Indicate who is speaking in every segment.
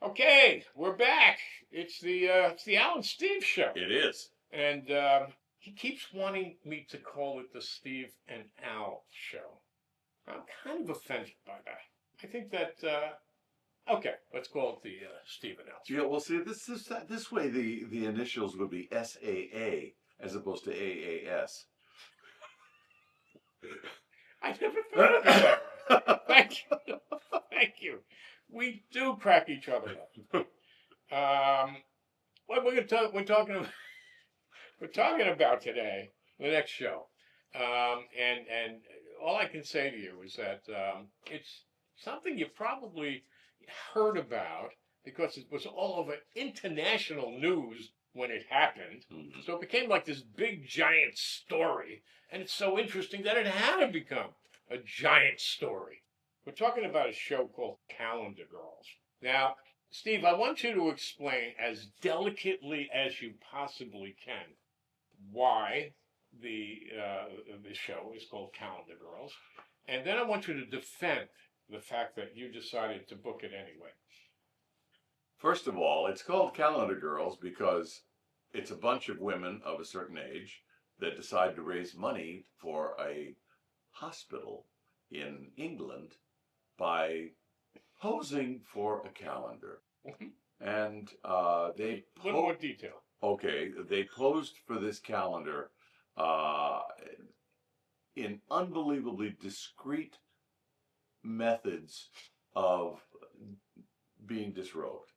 Speaker 1: Okay, we're back. It's the Alan Steve show,
Speaker 2: It is.
Speaker 1: and he keeps wanting me to call it the Steve and Al show. I'm kind of offended by that. I think that okay, let's call it the Steve and Al show.
Speaker 2: Yeah, well, see, this way the initials would be SAA as opposed to AAS.
Speaker 1: I never thought of it that way. Thank you, thank you. We do crack each other up. What we're talking about today, the next show, and all I can say to you is that it's something you probably heard about because it was all over international news when it happened.
Speaker 2: Mhm.
Speaker 1: So it became like this big giant story, and it's so interesting that it had to become a giant story. We're talking about a show called Calendar Girls. Now, Steve, I want you to explain as delicately as you possibly can why the show is called Calendar Girls, and then I want you to defend the fact that you decided to book it anyway.
Speaker 2: First of all, it's called Calendar Girls because it's a bunch of women of a certain age that decide to raise money for a hospital in England by posing for a calendar. And they
Speaker 1: A little more detail.
Speaker 2: okay, they posed for this calendar uh, in unbelievably discreet methods of being disrobed.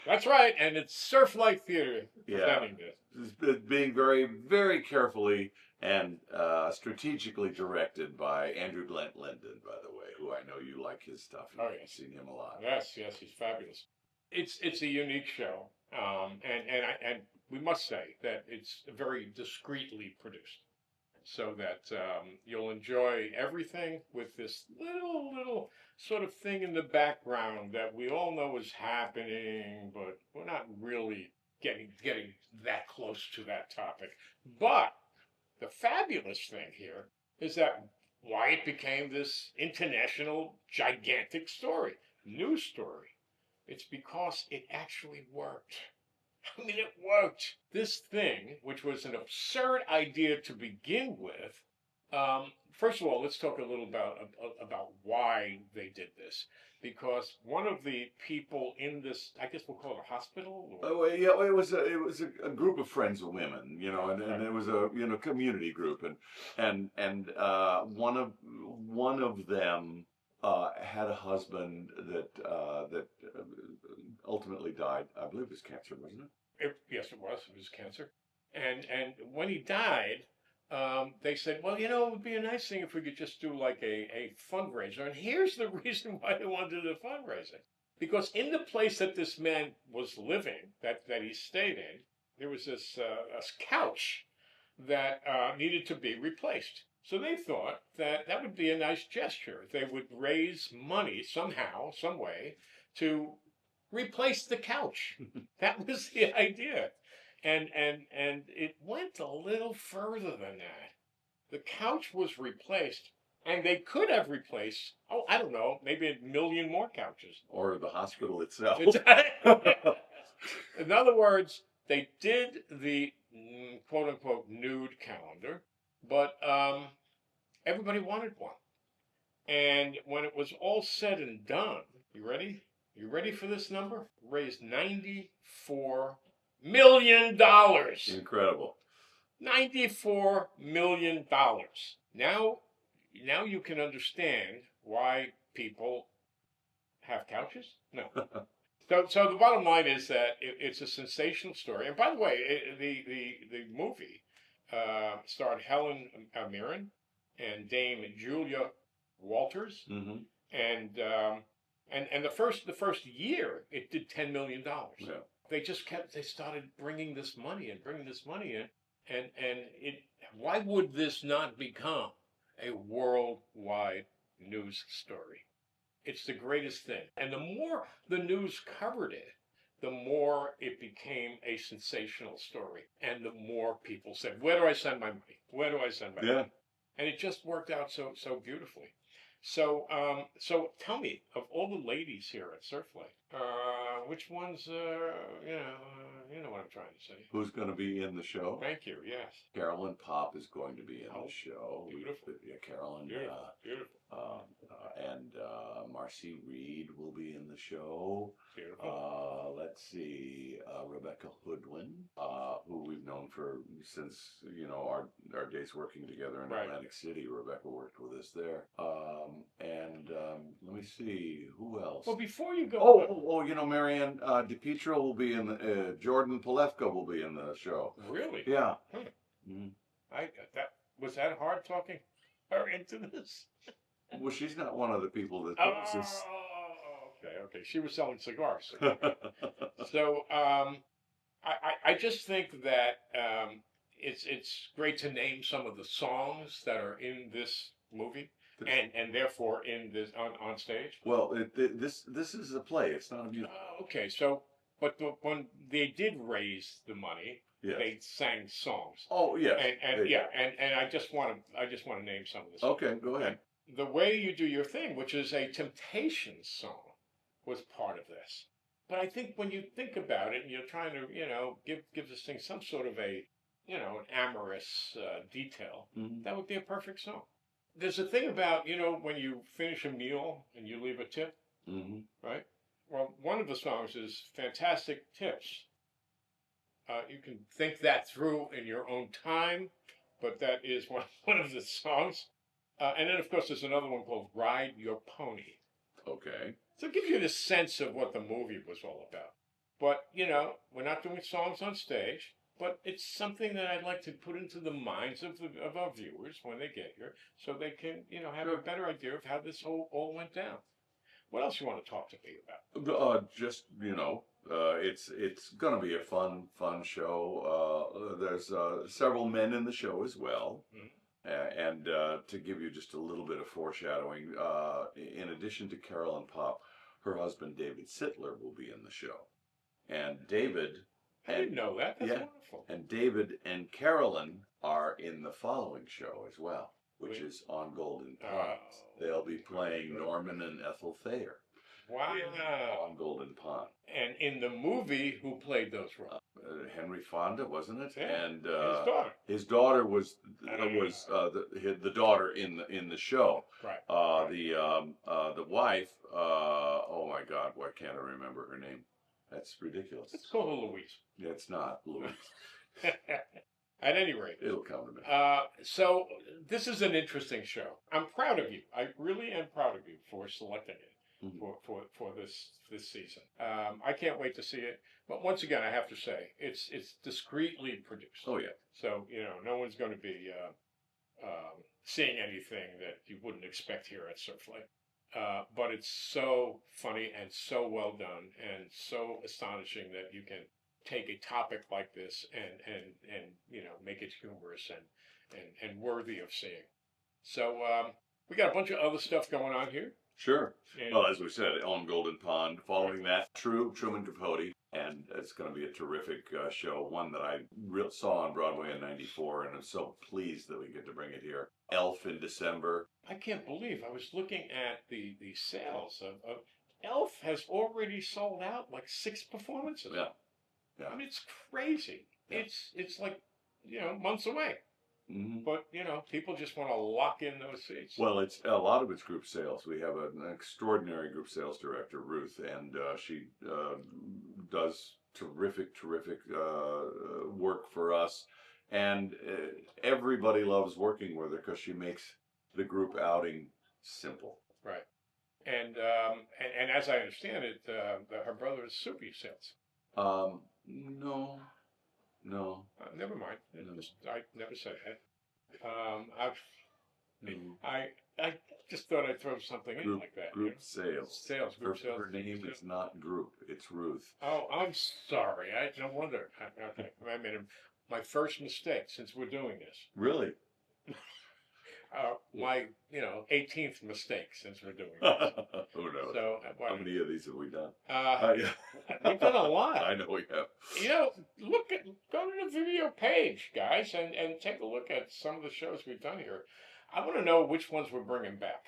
Speaker 1: That's right, and it's Surf Life Theater
Speaker 2: Yeah,
Speaker 1: presenting this.
Speaker 2: being very, very carefully and strategically directed by Andrew Glenn Linden, by the way, who I know you like his stuff.
Speaker 1: Oh,
Speaker 2: You've
Speaker 1: yes.
Speaker 2: seen him a lot.
Speaker 1: Yes, yes, he's fabulous. It's a unique show, and we must say that it's very discreetly produced, so that you'll enjoy everything with this little sort of thing in the background that we all know is happening, but we're not really getting that close to that topic. But the fabulous thing here is that why it became this international gigantic story, news story. It's because it actually worked. I mean, it worked. This thing, which was an absurd idea to begin with, first of all, let's talk a little about why they did this. Because one of the people in this, I guess we'll call it a hospital. Or,
Speaker 2: Oh yeah, it was a group of friends of women, and it was a community group, and one of them had a husband that ultimately died. I believe it was cancer, wasn't it?
Speaker 1: yes, it was. It was cancer, and when he died, they said, well, it would be a nice thing if we could just do like a fundraiser. And here's the reason why they wanted to do the fundraiser. Because in the place that this man was living, that he stayed in, there was this couch that needed to be replaced. So they thought that that would be a nice gesture. They would raise money somehow, some way, to replace the couch. That was the idea. And it went a little further than that. The couch was replaced, and they could have replaced, oh, I don't know, maybe a million more couches.
Speaker 2: Or the hospital itself.
Speaker 1: In other words, they did the quote unquote nude calendar, but everybody wanted one. And when it was all said and done, you ready? You ready for this number? Raised $94 million.
Speaker 2: Incredible.
Speaker 1: $94 million. Now you can understand why people have couches? No. So the bottom line is that it's a sensational story. And by the way, the movie starred Helen Mirren and Dame Julia Walters,
Speaker 2: Mm-hmm.
Speaker 1: and the first year it did $10 million.
Speaker 2: Yeah.
Speaker 1: They started bringing this money in, and it why would this not become a worldwide news story? It's the greatest thing. And the more the news covered it, the more it became a sensational story. And the more people said, where do I send my money? Where do I send my
Speaker 2: Yeah.
Speaker 1: money? And it just worked out so beautifully. So tell me, of all the ladies here at Surflight, which ones, you know what I'm trying to say.
Speaker 2: Who's going to be in the show?
Speaker 1: Thank you. Yes.
Speaker 2: Carolyn Pop is going to be in
Speaker 1: Oh,
Speaker 2: the show.
Speaker 1: beautiful.
Speaker 2: Yeah, Carolyn.
Speaker 1: Beautiful. Beautiful.
Speaker 2: And Marcy Reed will be in the show.
Speaker 1: Beautiful.
Speaker 2: Let's see, Rebecca Hoodwin, who we've known since our days working together in
Speaker 1: Right.
Speaker 2: Atlantic City. Rebecca worked with us there. And let me see, who else?
Speaker 1: Well, before you go.
Speaker 2: Marianne DePietro will be in the. Jordan Palefka will be in the show.
Speaker 1: Really?
Speaker 2: Yeah.
Speaker 1: Hmm. Was that hard talking her into this?
Speaker 2: Well, she's not one of the people that
Speaker 1: Oh,
Speaker 2: poses.
Speaker 1: okay. She was selling cigars. So, I just think that it's great to name some of the songs that are in this movie, and therefore in this on stage.
Speaker 2: Well, this is a play. It's not a musical.
Speaker 1: Okay, so when they did raise the money,
Speaker 2: Yes.
Speaker 1: they sang songs.
Speaker 2: Oh yes.
Speaker 1: And I just want to name some of the songs.
Speaker 2: Okay, go ahead.
Speaker 1: The Way You Do Your Thing, which is a Temptations song, was part of this. But I think when you think about it, and you're trying to, give this thing some sort of an amorous detail,
Speaker 2: Mhm.
Speaker 1: that would be a perfect song. There's a thing about, when you finish a meal and you leave a tip,
Speaker 2: Mhm.
Speaker 1: right? Well, one of the songs is Fantastic Tips. You can think that through in your own time, but that is one of the songs. And then, of course, there's another one called Ride Your Pony.
Speaker 2: Okay.
Speaker 1: So it gives you the sense of what the movie was all about. But, we're not doing songs on stage, but it's something that I'd like to put into the minds of our viewers when they get here, so they can, have a better idea of how this all went down. What else you want to talk to me about?
Speaker 2: Just it's gonna be a fun show. There's several men in the show as well.
Speaker 1: Mhm.
Speaker 2: And to give you just a little bit of foreshadowing, in addition to Carolyn Pop, her husband David Sittler will be in the show, and David.
Speaker 1: I didn't know that. That's
Speaker 2: yeah,
Speaker 1: wonderful.
Speaker 2: And David and Carolyn are in the following show as well, which is On Golden Ponds. They'll be playing Norman and Ethel Thayer.
Speaker 1: Wow.
Speaker 2: On Golden Pond.
Speaker 1: And in the movie, who played those roles?
Speaker 2: Henry Fonda, wasn't it?
Speaker 1: Yeah.
Speaker 2: And
Speaker 1: his daughter.
Speaker 2: His daughter was the daughter in the show.
Speaker 1: Right.
Speaker 2: The wife. Oh my God, why can't I remember her name? That's ridiculous.
Speaker 1: Let's call her Louise.
Speaker 2: It's not Louise.
Speaker 1: At any rate,
Speaker 2: it'll come to me.
Speaker 1: So this is an interesting show. I'm proud of you. I really am proud of you for selecting it. Mm-hmm. For this season. I can't wait to see it. But once again, I have to say, it's discreetly produced.
Speaker 2: Oh yeah.
Speaker 1: So no one's going to be seeing anything that you wouldn't expect here at Surflight. But it's so funny and so well done and so astonishing that you can take a topic like this and make it humorous and worthy of seeing. So we got a bunch of other stuff going on here.
Speaker 2: Sure. Well, as we said, On Golden Pond. Following that, Truman Capote. And it's going to be a terrific show, one that I saw on Broadway in '94, and I'm so pleased that we get to bring it here. Elf in December.
Speaker 1: I can't believe I was looking at the sales of Elf has already sold out like 6 performances.
Speaker 2: Yeah.
Speaker 1: I mean, it's crazy. Yeah. It's like, months away. Mm-hmm. But, people just want to lock in those seats.
Speaker 2: Well, it's a lot of it's group sales. We have an extraordinary group sales director, Ruth, and she does terrific work for us. And everybody loves working with her because she makes the group outing simple.
Speaker 1: Right. And as I understand it, her brother is Soupy Sales.
Speaker 2: No.
Speaker 1: Never mind.
Speaker 2: No.
Speaker 1: I never said that. I just thought I'd throw something in like that.
Speaker 2: Group sales.
Speaker 1: Group sales.
Speaker 2: Her name is not Group. It's Ruth.
Speaker 1: Oh, I'm sorry. No wonder. Okay. I made my first mistake since we're doing this.
Speaker 2: Really?
Speaker 1: My 18th mistake since we're doing this.
Speaker 2: Who knows?
Speaker 1: So
Speaker 2: how many of these have we done?
Speaker 1: We've done a lot.
Speaker 2: I know we have.
Speaker 1: Go to the video page, guys, and take a look at some of the shows we've done here. I want to know which ones we're bringing back.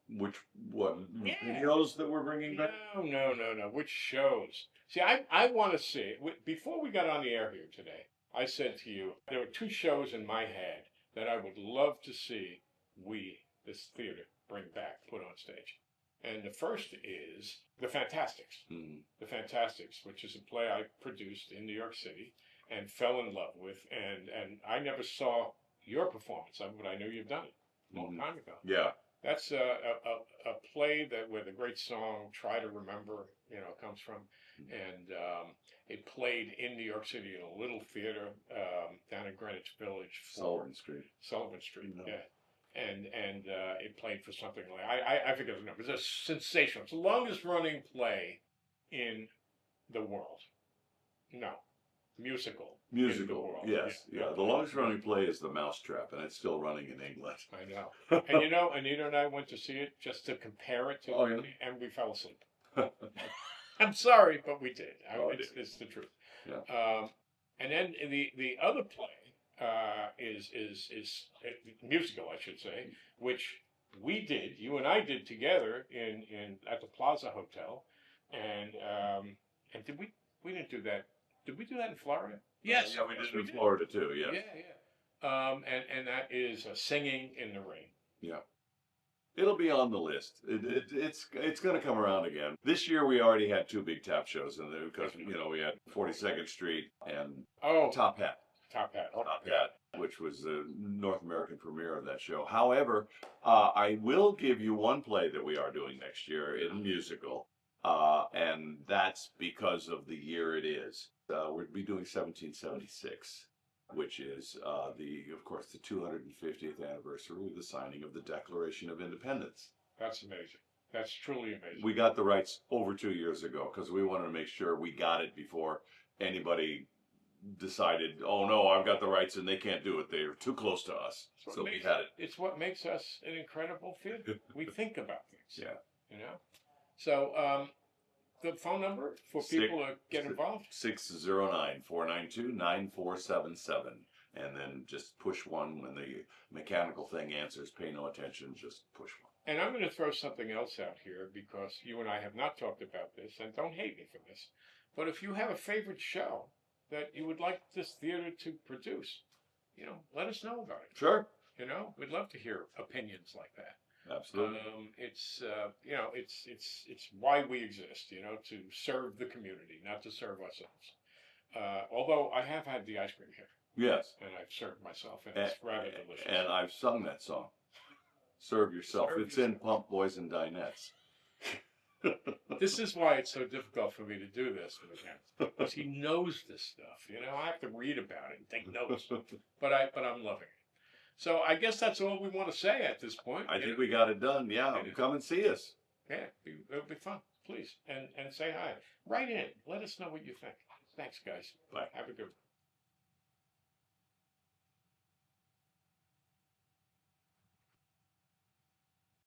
Speaker 2: Which what
Speaker 1: Yeah.
Speaker 2: videos that we're bringing back?
Speaker 1: No. Which shows? See, I want to see. Before we got on the air here today, I said to you there were two shows in my head that I would love to see this theater, bring back, put on stage. And the first is The Fantastics.
Speaker 2: Hmm.
Speaker 1: The Fantastics, which is a play I produced in New York City and fell in love with. And I never saw your performance of it, but I knew you've done it a long time ago.
Speaker 2: Yeah.
Speaker 1: That's a play that where the great song "Try to Remember" comes from, and it played in New York City in a little theater down in Greenwich Village,
Speaker 2: Sullivan Street.
Speaker 1: Sullivan Street,
Speaker 2: No.
Speaker 1: yeah, and it played for something like I forget the number. It's a sensational. It's the longest running play in the world. No, musical. In the
Speaker 2: Musical,
Speaker 1: world.
Speaker 2: yes, yeah. The longest running play is The Mousetrap, and it's still running in England.
Speaker 1: I know. And Anita and I went to see it just to compare it to,
Speaker 2: Oh, yeah?
Speaker 1: and we fell asleep. I'm sorry, but we did.
Speaker 2: Oh,
Speaker 1: It's the truth.
Speaker 2: Yeah.
Speaker 1: And then the other play is musical, I should say, which you and I did together in at the Plaza Hotel, and did we didn't do that? Did we do that in Florida? Yes.
Speaker 2: Yeah, we did it in Florida too. Yes.
Speaker 1: Yeah. And that is Singing in the Rain.
Speaker 2: Yeah. It'll be on the list. It's going to come around again. This year we already had two big tap shows in there because we had 42nd Street and Top Hat.
Speaker 1: Top Hat.
Speaker 2: Top Hat, which was the North American premiere of that show. However, I will give you one play that we are doing next year in musical, and that's because of the year it is. We'll be doing 1776. Which is of course, the 250th anniversary of the signing of the Declaration of Independence.
Speaker 1: That's amazing. That's truly amazing.
Speaker 2: We got the rights over 2 years ago because we wanted to make sure we got it before anybody decided, oh no, I've got the rights and they can't do it. They're too close to us. So we had it.
Speaker 1: It's what makes us an incredible theater. We think about things.
Speaker 2: Yeah.
Speaker 1: So the phone number for people to get involved?
Speaker 2: 609-492-9477. And then just push one when the mechanical thing answers. Pay no attention, just push one.
Speaker 1: And I'm going to throw something else out here because you and I have not talked about this, and don't hate me for this. But if you have a favorite show that you would like this theater to produce, let us know about it.
Speaker 2: Sure.
Speaker 1: We'd love to hear opinions like that.
Speaker 2: Absolutely.
Speaker 1: It's why we exist, to serve the community, not to serve ourselves. Although I have had the ice cream here.
Speaker 2: Yes.
Speaker 1: And I've served myself, and it's rather delicious.
Speaker 2: And I've sung that song. Serve yourself. It's in Pump Boys and Dinettes.
Speaker 1: This is why it's so difficult for me to do this with him, because he knows this stuff. I have to read about it and take notes, but I'm loving it. So I guess that's all we want to say at this point.
Speaker 2: I think we got it done. Yeah, come and see us.
Speaker 1: Yeah, it'll be fun. Please, and say hi. Write in. Let us know what you think. Thanks, guys.
Speaker 2: Bye.
Speaker 1: Have a good one.